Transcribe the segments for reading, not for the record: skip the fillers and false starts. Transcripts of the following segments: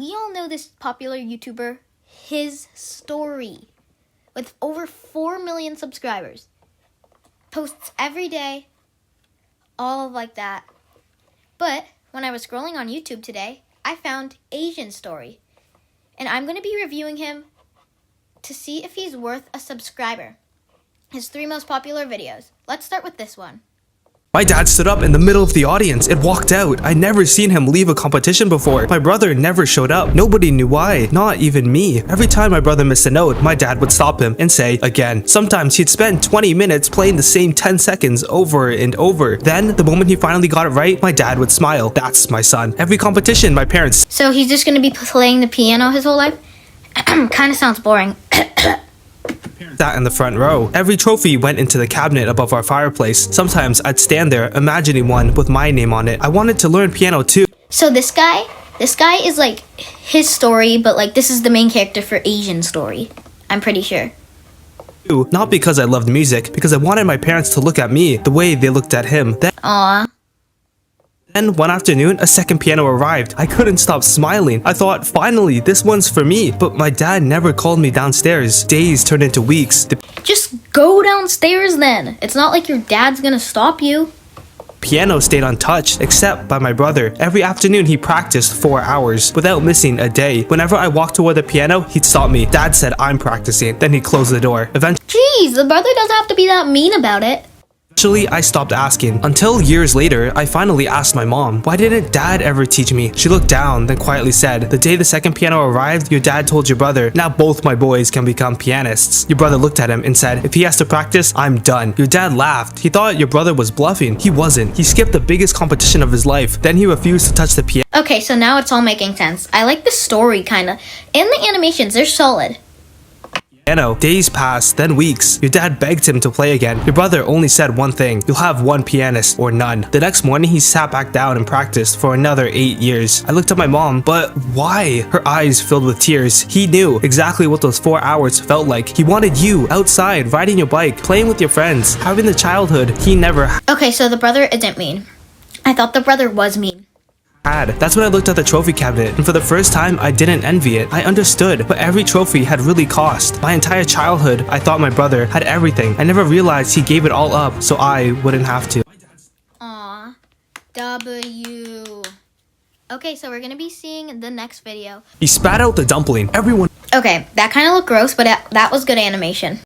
We all know this popular YouTuber, His Story, with over 4 million subscribers. Posts every day, all like that. But when I was scrolling on YouTube today, I found Asian Story. And I'm going to be reviewing him to see if he's worth a subscriber. His 3 most popular videos. Let's start with this one. My dad stood up in the middle of the audience and walked out. I'd never seen him leave a competition before. My brother never showed up. Nobody knew why, not even me. Every time my brother missed a note, my dad would stop him and say again. Sometimes he'd spend 20 minutes playing the same 10 seconds over and over. Then, the moment he finally got it right, my dad would smile. That's my son. Every competition, my parents So he's just going to be playing the piano his whole life? Kind of sounds boring. sat in the front row. Every trophy went into the cabinet above our fireplace. Sometimes I'd stand there imagining one with my name on it. I wanted to learn piano too. So this guy is like His Story, but like this is the main character for Asian Story. I'm pretty sure. Not because I loved music, because I wanted my parents to look at me the way they looked at him. Then one afternoon, a second piano arrived. I couldn't stop smiling. I thought, finally, this one's for me. But my dad never called me downstairs. Days turned into weeks. The Just go downstairs then. It's not like your dad's gonna stop you. piano stayed untouched, except by my brother. Every afternoon, he practiced 4 hours without missing a day. Whenever I walked toward the piano, he'd stop me. Dad said, I'm practicing. Then he'd close the door. Jeez, the brother doesn't have to be that mean about it. Eventually, I stopped asking. Until years later, I finally asked my mom, why didn't dad ever teach me? She looked down, then quietly said, the day the second piano arrived, your dad told your brother, now both my boys can become pianists. Your brother looked at him and said, if he has to practice, I'm done. Your dad laughed. He thought your brother was bluffing. He wasn't. He skipped the biggest competition of his life. Then he refused to touch the piano. Okay, so now it's all making sense. I like the story, kinda. And the animations, they're solid. Days passed, then weeks. Your dad begged him to play again. Your brother only said one thing, you'll have one pianist or none. The next morning, he sat back down and practiced for another 8 years. I looked at my mom, but why? Her eyes filled with tears. He knew exactly what those 4 hours felt like. He wanted you outside, riding your bike, playing with your friends, having the childhood he never Okay, so the brother isn't mean. I thought the brother was mean. had. That's when I looked at the trophy cabinet, and for the first time, I didn't envy it. I understood, but every trophy had really cost. My entire childhood, I thought my brother had everything. I never realized he gave it all up, so I wouldn't have to. Aw. W. Okay, so we're gonna be seeing the next video. He spat out the dumpling. Everyone Okay, that kind of looked gross, but that was good animation.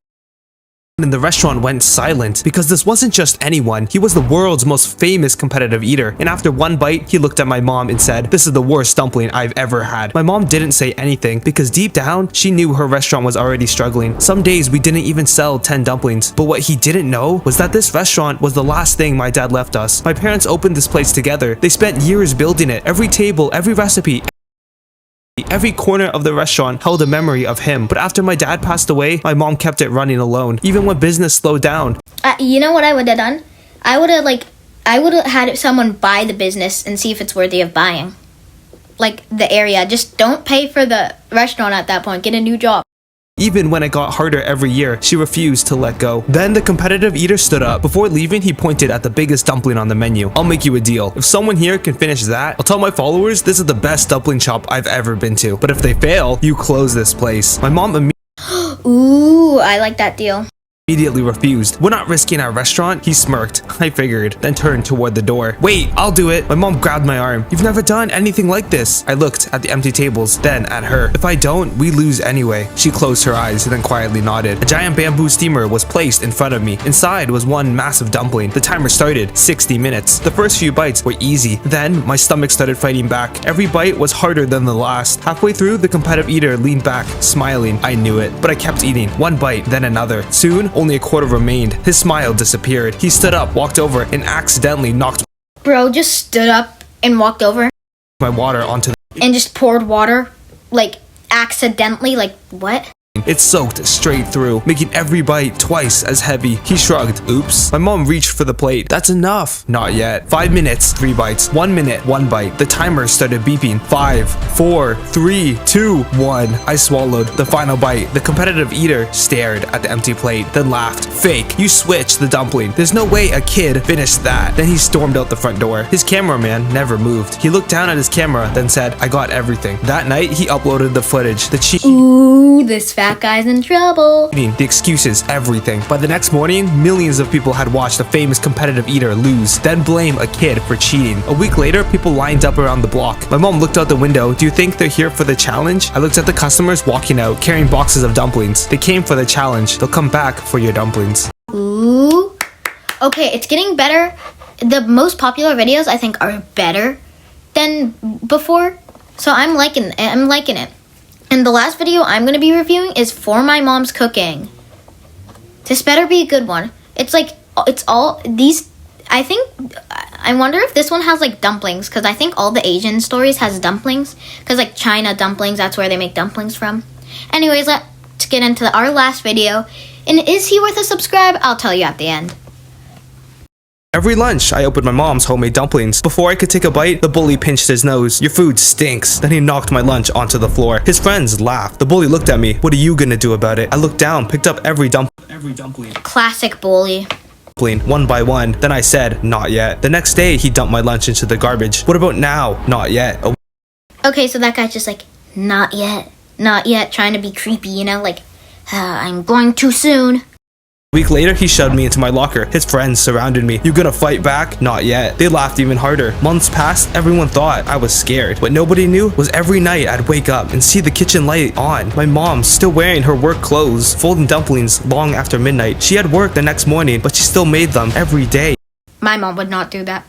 in the restaurant went silent, because this wasn't just anyone. He was the world's most famous competitive eater. And after one bite, he looked at my mom and said, this is the worst dumpling I've ever had. My mom didn't say anything, because deep down, she knew her restaurant was already struggling. Some days, we didn't even sell 10 dumplings. But what he didn't know was that this restaurant was the last thing my dad left us. My parents opened this place together. They spent years building it. Every table, every recipe, every corner of the restaurant held a memory of him. But after my dad passed away, my mom kept it running alone, even when business slowed down. You know what I would have done? I would have had someone buy the business and see if it's worthy of buying. Like the area. Just don't pay for the restaurant at that point. Get a new job. Even when it got harder every year, she refused to let go. Then the competitive eater stood up. Before leaving, he pointed at the biggest dumpling on the menu. I'll make you a deal. If someone here can finish that, I'll tell my followers this is the best dumpling shop I've ever been to. But if they fail, you close this place. My mom Ooh, I like that deal. immediately refused. We're not risking our restaurant, he smirked. I figured, then turned toward the door. Wait, I'll do it. My mom grabbed my arm. You've never done anything like this. I looked at the empty tables, then at her. If I don't, we lose anyway. She closed her eyes, then quietly nodded. A giant bamboo steamer was placed in front of me. Inside was one massive dumpling. The timer started, 60 minutes. The first few bites were easy. Then, my stomach started fighting back. Every bite was harder than the last. Halfway through, the competitive eater leaned back, smiling. I knew it, but I kept eating. One bite, then another. Soon, only a quarter remained. His smile disappeared. He stood up, walked over, and accidentally knocked Bro just stood up and walked over my water onto the and just poured water, like accidentally, like what? It soaked straight through, making every bite twice as heavy. He shrugged. Oops. My mom reached for the plate. That's enough. Not yet. 5 minutes, 3 bites. 1 minute, 1 bite. The timer started beeping. 5, 4, 3, 2, 1. I swallowed the final bite. The competitive eater stared at the empty plate, then laughed. Fake. You switched the dumpling. There's no way a kid finished that. Then he stormed out the front door. His cameraman never moved. He looked down at his camera, then said, I got everything. That night, he uploaded the footage, the cheating, Ooh, this fat guy's in trouble. the excuses, everything. By the next morning, millions of people had watched a famous competitive eater lose, then blame a kid for cheating. A week later, people lined up around the block. My mom looked out the window. Do you think they're here for the challenge? I looked at the customers walking out, carrying boxes of dumplings. They came for the challenge. They'll come back for your dumplings. Ooh. Okay, it's getting better. The most popular videos, I think, are better than before. So I'm liking it. And the last video I'm going to be reviewing is For My Mom's Cooking. This better be a good one. It's all these, I wonder if this one has like dumplings, because I think all the Asian stories has dumplings, because like China dumplings, that's where they make dumplings from. Anyways, let's get into our last video. And is he worth a subscribe? I'll tell you at the end. Every lunch, I opened my mom's homemade dumplings. Before I could take a bite, the bully pinched his nose. Your food stinks. Then he knocked my lunch onto the floor. His friends laughed. The bully looked at me. What are you gonna do about it? I looked down, picked up every dumpling. Classic bully. One by one. Then I said, not yet. The next day, he dumped my lunch into the garbage. What about now? Not yet. Okay, so that guy's just like, not yet, trying to be creepy, you know, like, I'm going too soon. A week later, he shoved me into my locker. His friends surrounded me. You gonna fight back? Not yet. They laughed even harder. Months passed, everyone thought I was scared. What nobody knew was every night I'd wake up and see the kitchen light on. My mom still wearing her work clothes, folding dumplings long after midnight. She had work the next morning, but she still made them every day. My mom would not do that.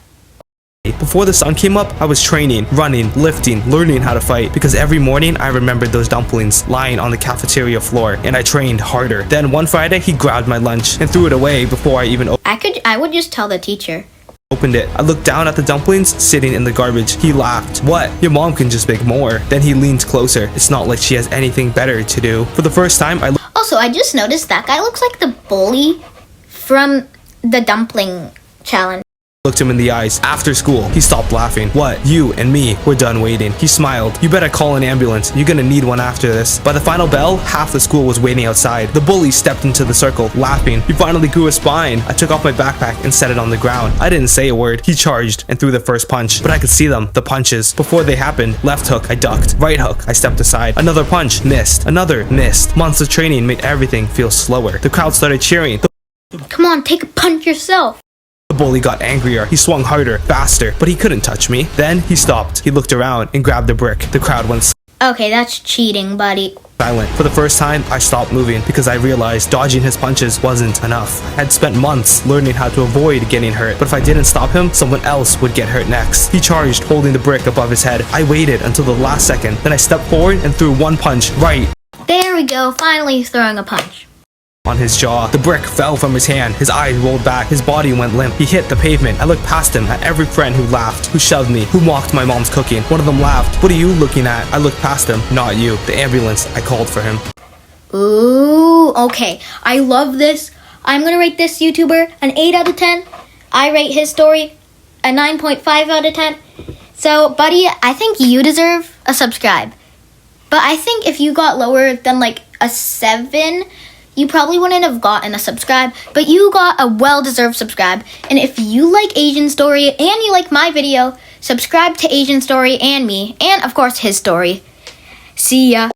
Before the sun came up, I was training, running, lifting, learning how to fight, because every morning I remembered those dumplings lying on the cafeteria floor, and I trained harder. Then one Friday, he grabbed my lunch and threw it away before I even I would just tell the teacher. opened it. I looked down at the dumplings sitting in the garbage. He laughed. What? Your mom can just make more. Then he leaned closer. It's not like she has anything better to do. For the first time, I Also, I just noticed that guy looks like the bully from the dumpling challenge. looked him in the eyes. After school, he stopped laughing. What? You and me, we're done waiting. He smiled. You better call an ambulance. You're gonna need one after this. By the final bell, half the school was waiting outside. The bully stepped into the circle, laughing. He finally grew a spine. I took off my backpack and set it on the ground. I didn't say a word. He charged and threw the first punch, but I could see them, the punches. Before they happened, left hook, I ducked. Right hook, I stepped aside. Another punch, missed. Another, missed. Months of training made everything feel slower. The crowd started cheering. Come on, take a punch yourself. The bully got angrier. He swung harder, faster, but he couldn't touch me. Then he stopped. He looked around and grabbed a brick. The crowd went Okay, that's cheating, buddy. silent. For the first time, I stopped moving because I realized dodging his punches wasn't enough. I had spent months learning how to avoid getting hurt, but if I didn't stop him, someone else would get hurt next. He charged, holding the brick above his head. I waited until the last second. Then I stepped forward and threw one punch right There we go, finally throwing a punch. on his jaw. The brick fell from his hand. His eyes rolled back. His body went limp. He hit the pavement. I looked past him at every friend who laughed, who shoved me, who mocked my mom's cooking. One of them laughed. What are you looking at? I looked past him. Not you. The ambulance. I called for him. Ooh, okay. I love this. I'm gonna rate this YouTuber an 8 out of 10. I rate his story a 9.5 out of 10. So, buddy, I think you deserve a subscribe. But I think if you got lower than like a 7, you probably wouldn't have gotten a subscribe, but you got a well-deserved subscribe. And if you like Asian Story and you like my video, subscribe to Asian Story and me, and of course his story. See ya.